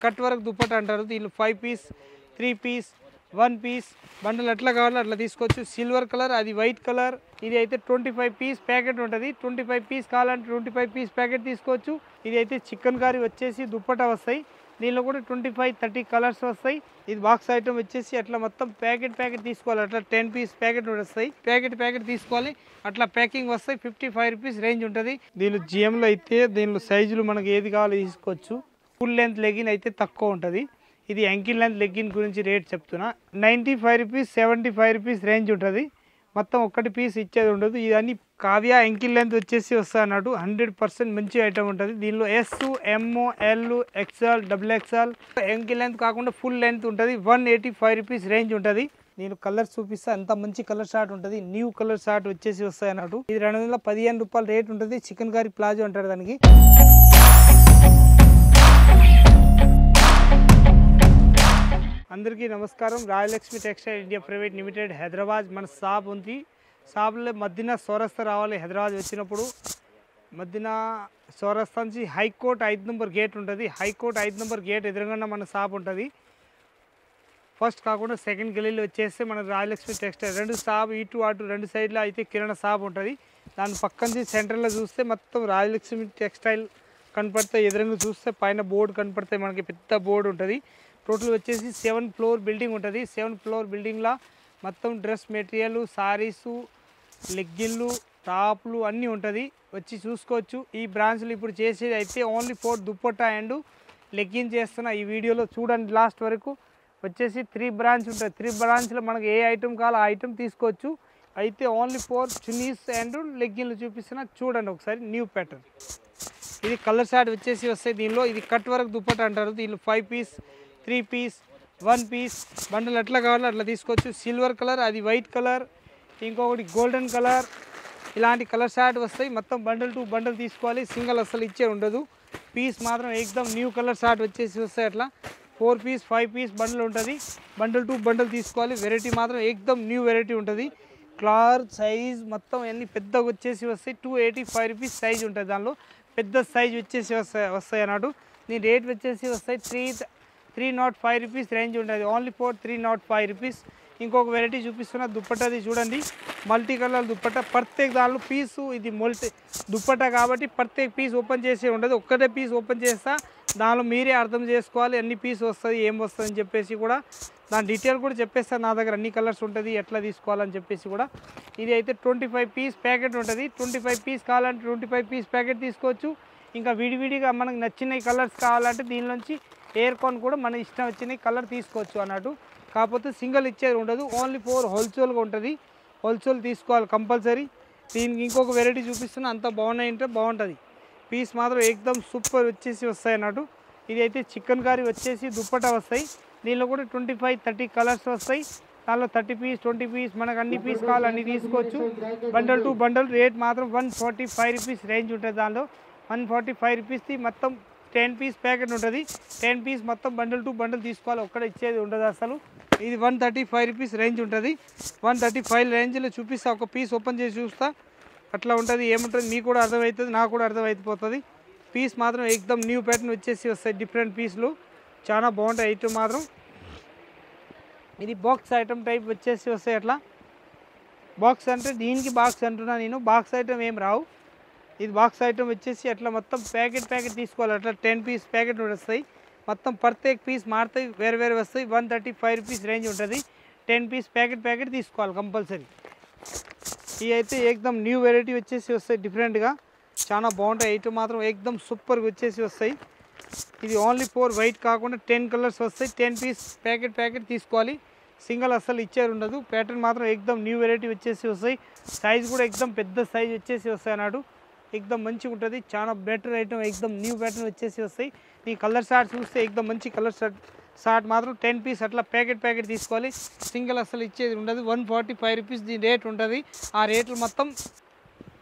Cut work dupatta అంటారు. దీనిలో 5 piece, 3 piece, 1 piece bundle ఎట్లా కావాలో అట్లా తీసుకోవచ్చు. సిల్వర్ కలర్, అది వైట్ కలర్. ఇది అయితే 25 పీస్ ప్యాకెట్ ఉంటుంది. 25 పీస్ కావాలంటే 25 పీస్ ప్యాకెట్ తీసుకోవచ్చు. ఇది అయితే చికెన్ కర్రీ వచ్చేసి దుపట్టా వస్తాయి. దీనిలో కూడా 25, 30 కలర్స్ వస్తాయి. ఇది బాక్స్ ఐటమ్ వచ్చేసి అట్లా మొత్తం ప్యాకెట్ తీసుకోవాలి. అట్లా 10 పీస్ ప్యాకెట్ వస్తాయి. ప్యాకెట్ తీసుకోవాలి. అట్లా ప్యాకింగ్ వస్తాయి. 55 రూపీస్ రేంజ్ ఉంటుంది. దీనిలో జిఎంలో అయితే దీనిలో సైజులు మనకి ఏది కావాలో తీసుకోవచ్చు. ఫుల్ లెంత్ లెగిన్ అయితే తక్కువ ఉంటుంది. ఇది యాంకిల్ లెంత్ లెగ్గిన్ గురించి రేట్ చెప్తున్నా. 95 రూపీస్, 75 రూపీస్ రేంజ్ ఉంటుంది. మొత్తం ఒక్కటి పీస్ ఇచ్చేది ఉండదు. ఇది అన్ని కావ్య యాంకిల్ లెంత్ వచ్చేసి వస్తాయి అన్నట్టు. 100% మంచి ఐటమ్ ఉంటుంది. దీనిలో S, M, L, XL, XXL ankle length కాకుండా ఫుల్ లెంత్ ఉంటుంది. 185 రూపీస్ రేంజ్ ఉంటుంది. నేను కలర్ చూపిస్తా. అంత మంచి కలర్ షార్ట్ ఉంటుంది. న్యూ కలర్ షార్ట్ వచ్చేసి వస్తాయి అన్నట్టు. ఇది 215 రూపాయలు రేట్ ఉంటుంది. చికెన్ కర్రీ ప్లాజో అంటారు దానికి. అందరికీ నమస్కారం. Rayalakshmi textile India private limited Hyderabad మన షాప్ ఉంది. షాప్లో మధ్యన చౌరస్తా రావాలి. హైదరాబాద్ వచ్చినప్పుడు మధ్యన చౌరస్తా నుంచి హైకోర్ట్ 5 నంబర్ గేట్ ఉంటుంది. హైకోర్ట్ 5 నంబర్ గేట్ ఎదురుగా మన షాప్ ఉంటుంది. ఫస్ట్ కాకుండా సెకండ్ గలీలో వచ్చేస్తే మన రాయలక్ష్మి టెక్స్టైల్. రెండు షాప్ ఇటు అటు రెండు సైడ్లో అయితే కిరాణా షాప్ ఉంటుంది. దాని పక్కన సెంటర్లో చూస్తే మొత్తం రాయలక్ష్మి టెక్స్టైల్ కనపడతాయి. ఎదురుగా చూస్తే పైన బోర్డు కనపడతాయి. మనకి పెద్ద బోర్డు ఉంటుంది. టోటల్ వచ్చేసి 7 ఫ్లోర్ బిల్డింగ్ ఉంటుంది. 7 ఫ్లోర్ బిల్డింగ్లో మొత్తం డ్రెస్ మెటీరియల్, సారీసు, లెగ్గిన్లు, టాప్లు అన్నీ ఉంటుంది. వచ్చి చూసుకోవచ్చు. ఈ బ్రాంచ్లు ఇప్పుడు చేసేది అయితే only for dupatta and legging చేస్తున్నా. ఈ వీడియోలో చూడండి లాస్ట్ వరకు. వచ్చేసి 3 బ్రాంచ్ ఉంటుంది. 3 బ్రాంచ్లో మనకు ఏ ఐటమ్ కావాలో ఆ ఐటమ్ తీసుకోవచ్చు. అయితే ఓన్లీ ఫర్ చున్నీస్ అండ్ లెగ్గిన్లు చూపిస్తున్నా. చూడండి ఒకసారి. New pattern. ఇది కలర్ షార్ట్ వచ్చేసి వస్తాయి. దీనిలో ఇది కట్ వర్క్ దుపట్టా అంటారు. దీనిలో 5 పీస్, 3 పీస్, 1 పీస్ బండల్ ఎట్లా కావాలో అట్లా తీసుకోవచ్చు. సిల్వర్ కలర్, అది వైట్ కలర్, ఇంకొకటి గోల్డెన్ కలర్, ఇలాంటి కలర్ షార్ట్ వస్తాయి. మొత్తం బండల్ టు బండల్ తీసుకోవాలి. సింగిల్ అసలు ఇచ్చే ఉండదు. పీస్ మాత్రం ఏకదమ్ న్యూ కలర్ షార్ట్ వచ్చేసి వస్తాయి. అట్లా 4 పీస్, 5 పీస్ బండల్ ఉంటుంది. బండల్ టు బండల్ తీసుకోవాలి. వెరైటీ మాత్రం ఏకదమ్ న్యూ వెరైటీ ఉంటుంది. కలర్, సైజ్ మొత్తం అన్నీ పెద్దగా వచ్చేసి వస్తాయి. 285 రూపీస్ సైజ్ ఉంటుంది. దానిలో పెద్ద సైజ్ వచ్చేసి వస్తాయి అన్నట్టు. దీని రేట్ వచ్చేసి వస్తాయి 305 రూపీస్ రేంజ్ ఉంటుంది. Only for 305 rupees. ఇంకొక వెరైటీ చూపిస్తున్నా. దుప్పట్టది చూడండి. Multi colour dupatta. ప్రత్యేక దానిలో పీసు ఇది దుప్పట్టా కాబట్టి ప్రత్యేక పీస్ ఓపెన్ చేసే ఉండదు. ఒక్కటే పీస్ ఓపెన్ చేస్తా. దానిలో మీరే అర్థం చేసుకోవాలి ఎన్ని పీస్ వస్తుంది, ఏం వస్తుంది అని చెప్పేసి కూడా దాని డీటెయిల్ కూడా చెప్పేస్తాను. నా దగ్గర అన్ని కలర్స్ ఉంటుంది, ఎట్లా తీసుకోవాలని చెప్పేసి కూడా. ఇది అయితే 25 పీస్ ప్యాకెట్ ఉంటుంది. 25 పీస్ కావాలంటే 25 పీస్ ప్యాకెట్ తీసుకోవచ్చు. ఇంకా విడివిడిగా మనకు నచ్చిన కలర్స్ కావాలంటే దీనిలోంచి ఎయిర్ కాన్ కూడా మన ఇష్టం వచ్చిన కలర్ తీసుకోవచ్చు అన్నట్టు. కాకపోతే సింగిల్ ఇచ్చేది ఉండదు. ఓన్లీ ఫోర్ హోల్సేల్గా ఉంటుంది. హోల్సేల్ తీసుకోవాలి కంపల్సరీ. దీనికి ఇంకొక వెరైటీ చూపిస్తున్నా. అంత బాగున్నాయంటే బాగుంటుంది. పీస్ మాత్రం ఏకదమ్ సూపర్ వచ్చేసి వస్తాయి అన్నట్టు. ఇది అయితే చికెన్ కర్రీ వచ్చేసి దుప్పట్టా వస్తాయి. దీనిలో కూడా 25, 30 కలర్స్ వస్తాయి. దానిలో 30 పీస్, 20 పీస్ మనకు అన్ని పీస్ కావాలి అన్ని తీసుకోవచ్చు. బండల్ టు బండల్ రేట్ మాత్రం 145 రూపీస్ రేంజ్ ఉంటుంది. దానిలో 145 రూపీస్ది మొత్తం 10 పీస్ ప్యాకెట్ ఉంటుంది. 10 పీస్ మొత్తం బండల్ టు బండల్ తీసుకోవాలి. ఒక్కడ ఇచ్చేది ఉండదు అసలు. ఇది 135 రూపీస్ రేంజ్ ఉంటుంది. 135 రేంజ్లో చూపిస్తా. ఒక పీస్ ఓపెన్ చేసి చూస్తా. అట్లా ఉంటుంది. ఏముంటుంది మీకు కూడా అర్థమవుతుంది, నాకు కూడా అర్థమైపోతుంది. పీస్ మాత్రం ఏకదమ్ న్యూ ప్యాటర్న్ వచ్చేసి వస్తాయి. డిఫరెంట్ పీస్లు చాలా బాగుంటాయి. ఐటమ్ మాత్రం ఇది బాక్స్ ఐటమ్ టైప్ వచ్చేసి వస్తాయి. అట్లా బాక్స్ అంటే దీనికి బాక్స్ అంటున్నా నేను. బాక్స్ ఐటమ్ ఏం రావు. ఇది బాక్స్ ఐటమ్ వచ్చేసి అట్లా మొత్తం ప్యాకెట్ తీసుకోవాలి. అట్లా 10 పీస్ ప్యాకెట్ వస్తాయి. మొత్తం ప్రత్యేక పీస్ మారుతాయి, వేరే వస్తాయి. 135 రూపీస్ రేంజ్ ఉంటుంది. 10 పీస్ ప్యాకెట్ తీసుకోవాలి కంపల్సరీ. ఇవి అయితే ఏకదమ్ న్యూ వెరైటీ వచ్చేసి వస్తాయి. డిఫరెంట్గా చాలా బాగుంటాయి. ఐటమ్ మాత్రం ఏకదమ్ సూపర్గా వచ్చేసి వస్తాయి. ఇది ఓన్లీ ఫోర్ వైట్ కాకుండా 10 కలర్స్ వస్తాయి. 10 పీస్ ప్యాకెట్ తీసుకోవాలి. సింగిల్ అస్సలు ఇచ్చేది ఉండదు. ప్యాటర్న్ మాత్రం ఏకదమ్ న్యూ వెరైటీ వచ్చేసి వస్తాయి. సైజ్ కూడా ఏకదమ్ పెద్ద సైజ్ వచ్చేసి వస్తాయి అన్నాడు. ఏకదమ్ మంచిగా ఉంటుంది. చాలా బెటర్ ఐటమ్. ఏకదమ్ న్యూ ప్యాటర్న్ వచ్చేసి వస్తాయి. ఈ కలర్ షార్ట్ చూస్తే ఏకదమ్ మంచి కలర్ షార్ట్ మాత్రం 10 పీస్ అట్లా ప్యాకెట్ తీసుకోవాలి. సింగిల్ అసలు ఇచ్చేది ఉండదు. 145 రూపీస్ దీని రేట్ ఉంటుంది. ఆ రేట్లు మొత్తం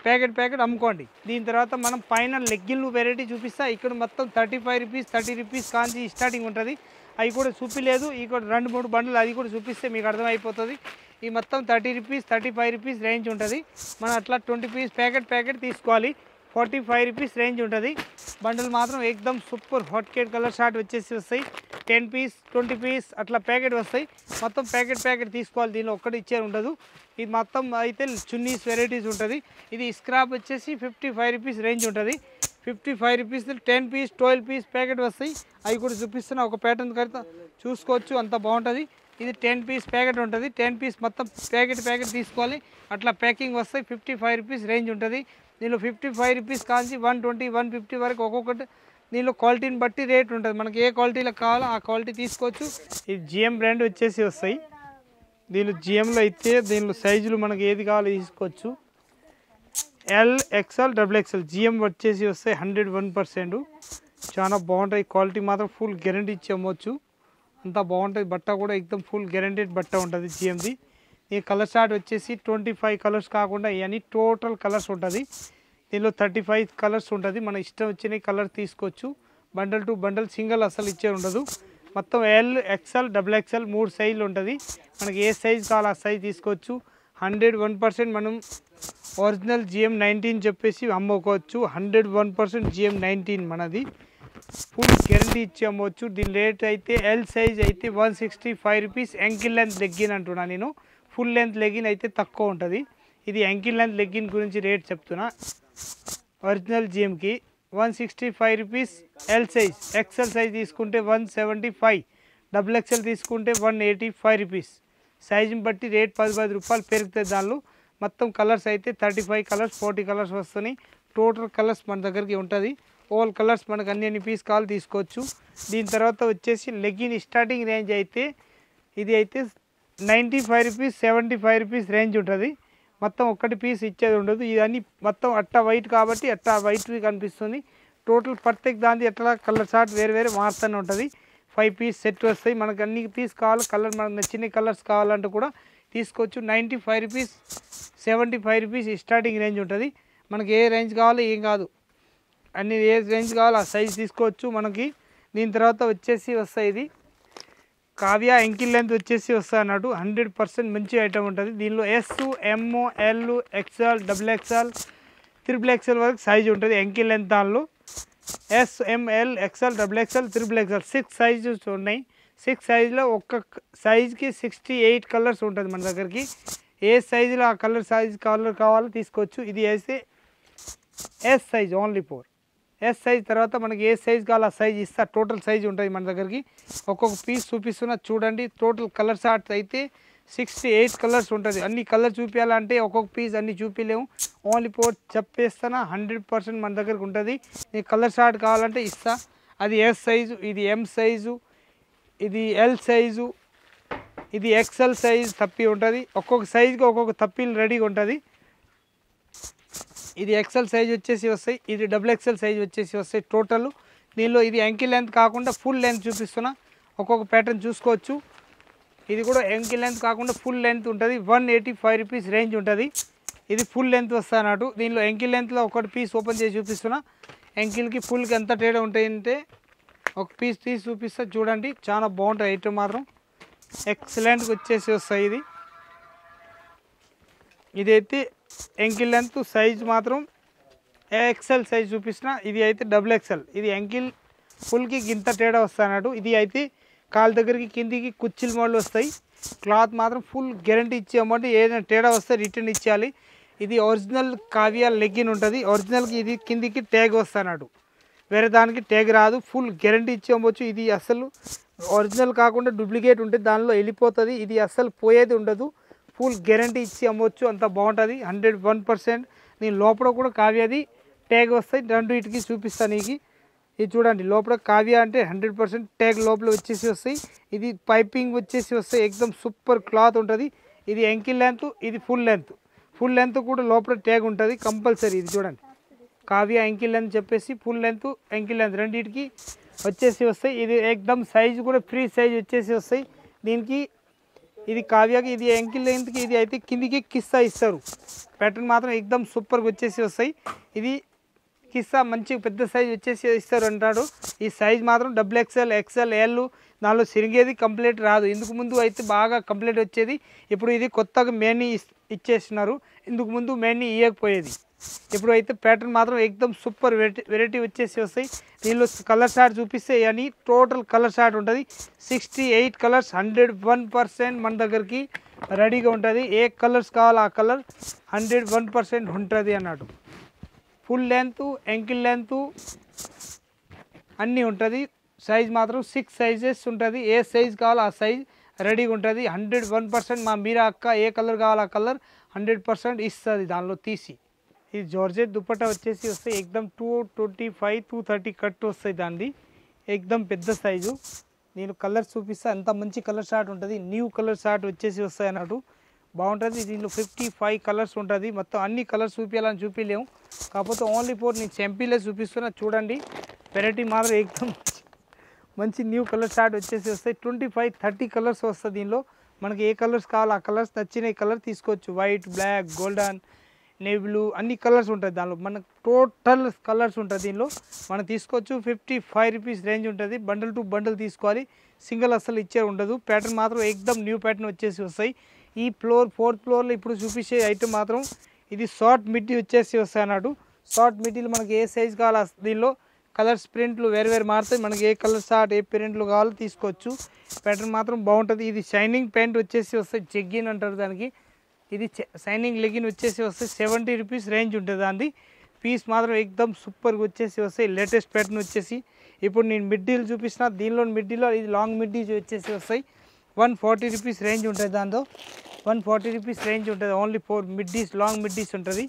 ప్యాకెట్ అమ్ముకోండి. దీని తర్వాత మనం పైన లెగ్గిన్లు వెరైటీ చూపిస్తా. ఇక్కడ మొత్తం 35 రూపీస్, 30 రూపీస్ కాంచి స్టార్టింగ్ ఉంటుంది. అవి కూడా చూపిలేదు. ఇక్కడ 2-3 బండ్లు అది కూడా చూపిస్తే మీకు అర్థమైపోతుంది. ఈ మొత్తం 30 రూపీస్, 35 రూపీస్ రేంజ్ ఉంటుంది. మనం అట్లా 20 పీస్ ప్యాకెట్ తీసుకోవాలి. 45 రూపీస్ రేంజ్ ఉంటుంది. బండల్ మాత్రం ఏకదమ్ సూపర్ హాట్ కేట్ కలర్ షార్ట్ వచ్చేసి వస్తాయి. 10 పీస్ 20 పీస్ అట్లా ప్యాకెట్ వస్తాయి. మొత్తం ప్యాకెట్ తీసుకోవాలి, దీనిలో ఒక్కటి ఇచ్చేది ఉండదు. ఇది మొత్తం అయితే చున్నీస్ వెరైటీస్ ఉంటుంది. ఇది స్క్రాప్ వచ్చేసి 55 రూపీస్ రేంజ్ ఉంటుంది. 55 రూపీస్ 10 పీస్ 12 పీస్ ప్యాకెట్ వస్తాయి. అవి కూడా చూపిస్తున్నా, ఒక ప్యాటర్న్ కడితే చూసుకోవచ్చు, అంత బాగుంటుంది. ఇది 10 పీస్ ప్యాకెట్ ఉంటుంది. 10 పీస్ మొత్తం ప్యాకెట్ తీసుకోవాలి, అట్లా ప్యాకింగ్ వస్తాయి. 55 రూపీస్ రేంజ్ ఉంటుంది. దీనిలో 55 రూపీస్ కాంచి 120 150 వరకు ఒక్కొక్కటి దీనిలో క్వాలిటీని బట్టి రేట్ ఉంటుంది. మనకి ఏ క్వాలిటీలో కావాలో ఆ క్వాలిటీ తీసుకోవచ్చు. ఇది జిఎం బ్రాండ్ వచ్చేసి వస్తాయి. దీనిలో జిఎంలో అయితే దీనిలో సైజులు మనకి ఏది కావాలో తీసుకోవచ్చు. L XL double XL GM వచ్చేసి వస్తాయి. 101% చాలా బాగుంటాయి. క్వాలిటీ మాత్రం ఫుల్ గ్యారంటీ ఇచ్చి అమ్మవచ్చు, అంతా బాగుంటుంది. బట్ట కూడా ఎక్దమ్ ఫుల్ గ్యారంటీడ్ బట్ట ఉంటుంది జిఎంది. ఈ కలర్ చార్ట్ వచ్చేసి 25 కలర్స్ కాకుండా ఇవన్నీ టోటల్ కలర్స్ ఉంటుంది. దీనిలో 35 కలర్స్ ఉంటుంది. మన ఇష్టం వచ్చిన కలర్ తీసుకోవచ్చు. బండల్ టు బండల్ సింగిల్ అసలు ఇచ్చే ఉండదు. మొత్తం ఎల్ ఎక్స్ఎల్ డబుల్ ఎక్స్ఎల్ 3 సైజులు ఉంటుంది. మనకి ఏ సైజు కావాలో ఆ సైజ్ తీసుకోవచ్చు. 101% మనం ఒరిజినల్ GM19 చెప్పేసి అమ్ముకోవచ్చు. 101% GM19 మనది ఫుల్ గ్యారంటీ ఇచ్చి అమ్మవచ్చు. దీని రేట్ అయితే ఎల్ సైజ్ అయితే 165 రూపీస్. యాంకిల్ లెంత్ లెగ్గిన్ అంటున్నా నేను, ఫుల్ లెంత్ లెగ్గిన్ అయితే తక్కువ ఉంటుంది. ఇది యాంకిల్ లెంత్ లెగ్గిన్ గురించి రేట్ చెప్తున్నా. ఒరిజినల్ జిఎంకి 165 rupees L size. XL size తీసుకుంటే 175, డబుల్ ఎక్సెల్ తీసుకుంటే 185 రూపీస్. సైజుని బట్టి రేట్ 10 రూపాయలు పెరుగుతుంది. దానిలో మొత్తం కలర్స్ అయితే 35 కలర్స్ 40 కలర్స్ వస్తున్నాయి. టోటల్ కలర్స్ మన దగ్గరికి ఉంటుంది. ఆల్ కలర్స్ మనకు అన్ని పీస్ కావాలి తీసుకోవచ్చు. దీని తర్వాత వచ్చేసి లెగ్గిన్ స్టార్టింగ్ రేంజ్ అయితే ఇది అయితే 95 రూపీస్ 75 రూపీస్ రేంజ్ ఉంటుంది. మొత్తం ఒక్కటి పీస్ ఇచ్చేది ఉండదు. ఇవన్నీ మొత్తం అట్టా వైట్ కాబట్టి అట్టా వైట్ కనిపిస్తుంది. టోటల్ ప్రత్యేక దాని ఎట్లా కలర్ చార్ట్ వేరే మారుతూనే ఉంటుంది. 5 పీస్ సెట్ వస్తాయి. మనకు అన్ని పీస్ కావాలి, కలర్ మనకు నచ్చిన కలర్స్ కావాలంటే కూడా తీసుకోవచ్చు. 95 రూపీస్ 75 రూపీస్ స్టార్టింగ్ రేంజ్ ఉంటుంది. మనకి ఏ రేంజ్ కావాలో ఏం కాదు, అన్ని ఏ రేంజ్ కావాలో ఆ సైజ్ తీసుకోవచ్చు మనకి. దీని తర్వాత వచ్చేసి వస్తాయి ఇది కావ్య యాంకిల్ లెంత్ వచ్చేసి వస్తాయి అన్నట్టు. 100% మంచి ఐటమ్ ఉంటుంది. దీనిలో S M L XL double XL triple XL వరకు సైజ్ ఉంటుంది. యాంకిల్ లెంత్ దానిలో yes M L XL double XL triple XL 6 sizes ఉన్నాయి. 6 సైజులో ఒక్క సైజ్కి 68 కలర్స్ ఉంటుంది మన దగ్గరికి. ఏ సైజులో ఆ కలర్ కావాలో తీసుకోవచ్చు. ఇది అయితే S size only 4 S size. తర్వాత మనకి ఏ సైజ్ కావాలో ఆ సైజ్ ఇస్తా. టోటల్ సైజ్ ఉంటుంది మన దగ్గరికి. ఒక్కొక్క పీస్ చూపిస్తున్నా చూడండి. టోటల్ కలర్ చార్ట్ అయితే 68 కలర్స్ ఉంటుంది. అన్ని కలర్ చూపించాలంటే ఒక్కొక్క పీస్ అన్ని చూపించలేము. ఓన్లీ 4 చెప్పేస్తానా. 100% మన దగ్గరికి ఉంటుంది. ఈ కలర్ చార్ట్ కావాలంటే ఇస్తా. అది ఎస్ సైజు, ఇది ఎం సైజు, ఇది ఎల్ సైజు, ఇది ఎక్స్ఎల్ సైజ్ తప్పి ఉంటుంది. ఒక్కొక్క సైజుకి ఒక్కొక్క తప్పిలు రెడీగా ఉంటుంది. ఇది ఎక్స్ఎల్ సైజ్ వచ్చేసి వస్తాయి, ఇది డబుల్ ఎక్స్ఎల్ సైజ్ వచ్చేసి వస్తాయి టోటల్. దీనిలో ఇది యాంకిల్ లెంత్ కాకుండా ఫుల్ లెంత్ చూపిస్తున్నా. ఒక్కొక్క ప్యాటర్న్ చూసుకోవచ్చు. ఇది కూడా యాంకిల్ లెంత్ కాకుండా ఫుల్ లెంత్ ఉంటుంది. 185 రూపీస్ రేంజ్ ఉంటుంది. ఇది ఫుల్ లెంత్ వస్తుంది అన్నట్టు. దీనిలో యాంకిల్ లెంత్లో ఒకటి పీస్ ఓపెన్ చేసి చూపిస్తున్నా. యాంకిల్కి ఫుల్కి ఎంత తేడా ఉంటాయంటే ఒక పీస్ తీసి చూపిస్తా చూడండి. చాలా బాగుంటుంది ఐటమ్ మాత్రం. ఎక్సలెంట్గా వచ్చేసి వస్తాయి. ఇదైతే యాంకిల్ లెంత్ సైజ్ మాత్రం ఎక్సెల్ సైజ్ చూపిస్తున్నా. ఇది అయితే డబుల్ ఎక్సెల్. ఇది యాంకిల్ ఫుల్కి ఇంత తేడా వస్తాయి అన్నట్టు. ఇది అయితే కాలు దగ్గరికి కిందికి కుర్చీలు మోడల్ వస్తాయి. క్లాత్ మాత్రం ఫుల్ గ్యారంటీ ఇచ్చే అమౌంట్. ఏదైనా తేడా వస్తే రిటర్న్ ఇచ్చేయాలి. ఇది ఒరిజినల్ కావ్య లెగ్గిన్ ఉంటుంది. ఒరిజినల్కి ఇది కిందికి ట్యాగ్ వస్తాయి అన్నట్టు. వేరే దానికి ట్యాగ్ రాదు. ఫుల్ గ్యారంటీ ఇచ్చి అమ్మవచ్చు. ఇది అసలు ఒరిజినల్ కాకుండా డూప్లికేట్ ఉంటే దానిలో వెళ్ళిపోతుంది. ఇది అసలు పోయేది ఉండదు. ఫుల్ గ్యారంటీ ఇచ్చి అమ్మవచ్చు. అంత బాగుంటుంది. 101%. నేను లోపల కూడా కావ్యది ట్యాగ్ వస్తాయి. రెండు ఇటుకి చూపిస్తాను నీకు. ఇది చూడండి, లోపల కావ్య అంటే 100% ట్యాగ్ లోపల వచ్చేసి వస్తాయి. ఇది పైపింగ్ వచ్చేసి వస్తాయి. ఎక్దమ్ సూపర్ క్లాత్ ఉంటుంది. ఇది యాంకిల్ లెంత్, ఇది ఫుల్ లెంత్. ఫుల్ లెంత్ కూడా లోపల ట్యాగ్ ఉంటుంది కంపల్సరీ. ఇది చూడండి, కావ్య యాంకిల్ లెంత్ చెప్పేసి ఫుల్ లెంత్ యాంకిల్ లెంత్ రెండింటికి వచ్చేసి వస్తాయి. ఇది ఎక్దమ్ సైజ్ కూడా ఫ్రీ సైజ్ వచ్చేసి వస్తాయి. దీనికి ఇది కావ్యకి, ఇది యాంకిల్ లెంత్కి, ఇది అయితే కిందికి కిస్సా ఇస్తారు. ప్యాటర్న్ మాత్రం ఎక్దమ్ సూపర్గా వచ్చేసి వస్తాయి. ఇది సైజ్కి ఇస్తా, మంచి పెద్ద సైజ్ వచ్చేసి ఇస్తారు అంటాడు. ఈ సైజ్ మాత్రం XXL, XL, L దానిలో సిరిగేది కంప్లీట్ రాదు. ఇందుకు ముందు అయితే బాగా కంప్లీట్ వచ్చేది. ఇప్పుడు ఇది కొత్తగా మేని ఇచ్చేస్తున్నారు. ఇందుకు ముందు మేని ఇవ్వకపోయేది. ఇప్పుడు అయితే ప్యాటర్న్ మాత్రం ఎక్దమ్ సూపర్ వెరైటీ వచ్చేసి వస్తాయి. దీనిలో కలర్ షార్ట్ చూపిస్తే అని టోటల్ కలర్ షార్ట్ ఉంటుంది. 68 కలర్స్ 101% మన దగ్గరికి రెడీగా ఉంటుంది. ఏ కలర్స్ కావాలో ఆ కలర్ 101% ఉంటుంది అన్నట్టు. ఫుల్ లెంత్, యాంకిల్ లెంత్ అన్నీ ఉంటుంది. సైజ్ మాత్రం 6 సైజెస్ ఉంటుంది. ఏ సైజ్ కావాలో ఆ సైజ్ రెడీగా ఉంటుంది. 101% మా మీరా అక్క ఏ కలర్ కావాలో ఆ కలర్ 100% ఇస్తుంది దానిలో తీసి. ఇది జార్జెట్ దుపట్టా వచ్చేసి వస్తాయి. ఎక్దమ్ 225, 230 కట్ వస్తాయి. దాన్ని ఎక్దమ్ పెద్ద సైజు. నేను కలర్ చూపిస్తే అంత మంచి కలర్ షార్ట్ ఉంటుంది. న్యూ కలర్ షార్ట్ వచ్చేసి వస్తాయి అన్నట్టు. బాగుంటుంది. దీనిలో 55 కలర్స్ ఉంటుంది. మొత్తం అన్ని కలర్స్ చూపించాలని చూపించలేము. కాకపోతే ఓన్లీ ఫోర్ నేను సింపుల్గా చూపిస్తున్నా. చూడండి వెరైటీ మాత్రం ఎక్దమ్ మంచి న్యూ కలర్ షార్ట్ వచ్చేసి వస్తాయి. 25, 30 కలర్స్ వస్తాయి. దీనిలో మనకి ఏ కలర్స్ కావాలో ఆ కలర్స్ నచ్చిన కలర్ తీసుకోవచ్చు. White, black, golden, navy blue అన్ని కలర్స్ ఉంటుంది. దానిలో మనకు టోటల్ కలర్స్ ఉంటుంది. దీనిలో మనం తీసుకోవచ్చు. 55 రూపీస్ రేంజ్ ఉంటుంది. బండల్ టు బండల్ తీసుకోవాలి. సింగిల్ అస్సలు ఇచ్చే ఉండదు. ప్యాటర్న్ మాత్రం ఎక్దమ్ న్యూ ప్యాటర్న్ వచ్చేసి వస్తాయి. ఈ ఫ్లోర్ 4th ఫ్లోర్లో ఇప్పుడు చూపించే ఐటమ్ మాత్రం ఇది షార్ట్ మిడ్డీ వచ్చేసి వస్తాయి అన్నట్టు. షార్ట్ మిడ్డీలు మనకి ఏ సైజ్ కావాలో దీనిలో కలర్స్ ప్రింట్లు వేరు మారుతాయి. మనకి ఏ కలర్ షార్ట్ ఏ ప్రింట్లు కావాలో తీసుకోవచ్చు. ప్యాటర్న్ మాత్రం బాగుంటుంది. ఇది షైనింగ్ ప్యాంట్ వచ్చేసి వస్తాయి. జెగ్గిన్ అంటారు దానికి. ఇది షైనింగ్ లెగిన్ వచ్చేసి వస్తాయి. 70 రూపీస్ రేంజ్ ఉంటుంది. దాన్ని పీస్ మాత్రం ఎక్దమ్ సూపర్గా వచ్చేసి వస్తాయి. లేటెస్ట్ ప్యాటర్న్ వచ్చేసి ఇప్పుడు నేను మిడ్డీలు చూపిస్తున్నా. దీనిలో మిడ్డీలో ఇది లాంగ్ మిడ్డీ వచ్చేసి వస్తాయి. 140 రూపీస్ రేంజ్ ఉంటుంది. దాంతో 140 రూపీస్ రేంజ్ ఉంటుంది. ఓన్లీ 4 మిడ్డీస్, లాంగ్ మిడ్డీస్ ఉంటుంది.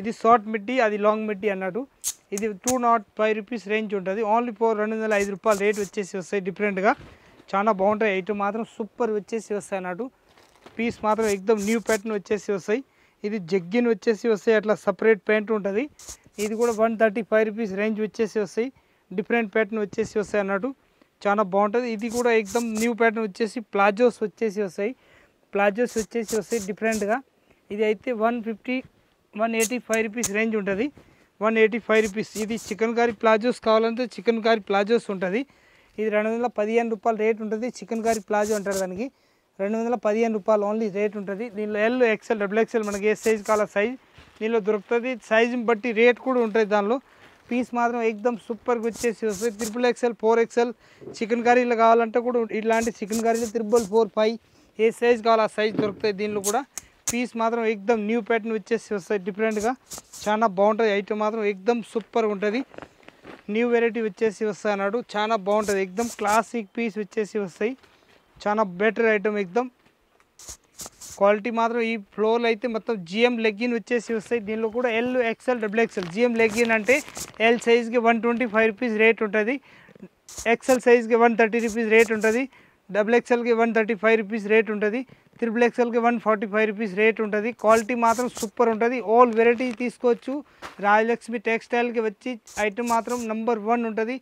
ఇది షార్ట్ మిడ్డీ, అది లాంగ్ మిడ్డీ అన్నట్టు. ఇది 205 రూపీస్ రేంజ్ ఉంటుంది. ఓన్లీ 205 రూపాయలు రేట్ వచ్చేసి వస్తాయి. డిఫరెంట్గా చాలా బాగుంటాయి. ఐటమ్ మాత్రం సూపర్ వచ్చేసి వస్తాయి అన్నట్టు. పీస్ మాత్రం ఎక్దమ్ న్యూ ప్యాటర్న్ వచ్చేసి వస్తాయి. ఇది జగ్గిన్ వచ్చేసి వస్తాయి. అట్లా సపరేట్ ప్యాంట్ ఉంటుంది. ఇది కూడా 135 రూపీస్ రేంజ్ వచ్చేసి వస్తాయి. డిఫరెంట్ ప్యాటర్న్ వచ్చేసి వస్తాయి అన్నట్టు. చాలా బాగుంటుంది. ఇది కూడా ఎక్దమ్ న్యూ ప్యాటర్న్ వచ్చేసి ప్లాజోస్ వచ్చేసి వస్తాయి. ప్లాజోస్ వచ్చేసి వస్తాయి డిఫరెంట్గా. ఇది అయితే 185 రూపీస్ రేంజ్ ఉంటుంది. 185 రూపీస్. ఇది చికెన్ కారీ ప్లాజోస్ కావాలంటే చికెన్ కారీ ప్లాజోస్ ఉంటుంది. ఇది 215 రూపాయలు రేట్ ఉంటుంది. చికెన్ కారీ ప్లాజో అంటారు దానికి. 215 రూపాయలు ఓన్లీ రేట్ ఉంటుంది. దీనిలో L, XL, XXL మనకి ఏ సైజ్ కావాలో సైజ్ దీనిలో దొరుకుతుంది. సైజుని బట్టి రేట్ కూడా ఉంటుంది. దానిలో పీస్ మాత్రం ఎక్దమ్ సూపర్గా వచ్చేసి వస్తుంది. XXL, 4XL చికెన్ కర్రీలు కావాలంటే కూడా ఇలాంటి చికెన్ కర్రీలు 444, 5 ఏ సైజ్ కావాలో ఆ సైజ్ దొరుకుతాయి. దీనిలో కూడా పీస్ మాత్రం ఎక్దమ్ న్యూ ప్యాటర్న్ వచ్చేసి వస్తాయి. డిఫరెంట్గా చాలా బాగుంటుంది. ఐటమ్ మాత్రం ఎక్దమ్ సూపర్గా ఉంటుంది. న్యూ వెరైటీ వచ్చేసి వస్తాయి అన్నాడు. చాలా బాగుంటుంది. ఎక్దమ్ క్లాసిక్ పీస్ వచ్చేసి వస్తాయి. చాలా బెటర్ ఐటమ్. ఎక్దమ్ క్వాలిటీ మాత్రం ఈ ఫ్లోర్లో అయితే మొత్తం GM లెగ్గిన్ వచ్చేసి వస్తాయి. దీనిలో కూడా L, XL, XXL. GM legging అంటే L సైజ్కి 125 రూపీస్ రేట్ ఉంటుంది. XL సైజ్కి 130 రూపీస్ రేట్ ఉంటుంది. XXLకి 135 రూపీస్ రేట్ ఉంటుంది. XXLకి 145 రూపీస్ రేట్ ఉంటుంది. క్వాలిటీ మాత్రం సూపర్ ఉంటుంది. ఆల్ వెరైటీ తీసుకోవచ్చు. రాజలక్ష్మి టెక్స్టైల్కి వచ్చి ఐటమ్ మాత్రం నంబర్ 1 ఉంటుంది.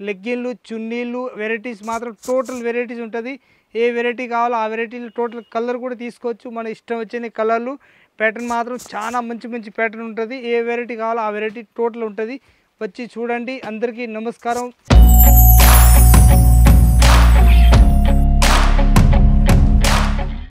లెగ్గిన్లు, చున్నీలు వెరైటీస్ మాత్రం టోటల్ వెరైటీస్ ఉంటుంది. ఏ వెరైటీ కావాలో ఆ వెరైటీలు టోటల్ కలర్ కూడా తీసుకోవచ్చు. మన ఇష్టం వచ్చిన కలర్లు. ప్యాటర్న్ మాత్రం చాలా మంచి ప్యాటర్న్ ఉంటుంది. ఏ వెరైటీ కావాలో ఆ వెరైటీ టోటల్ ఉంటుంది. వచ్చి చూడండి. అందరికీ నమస్కారం.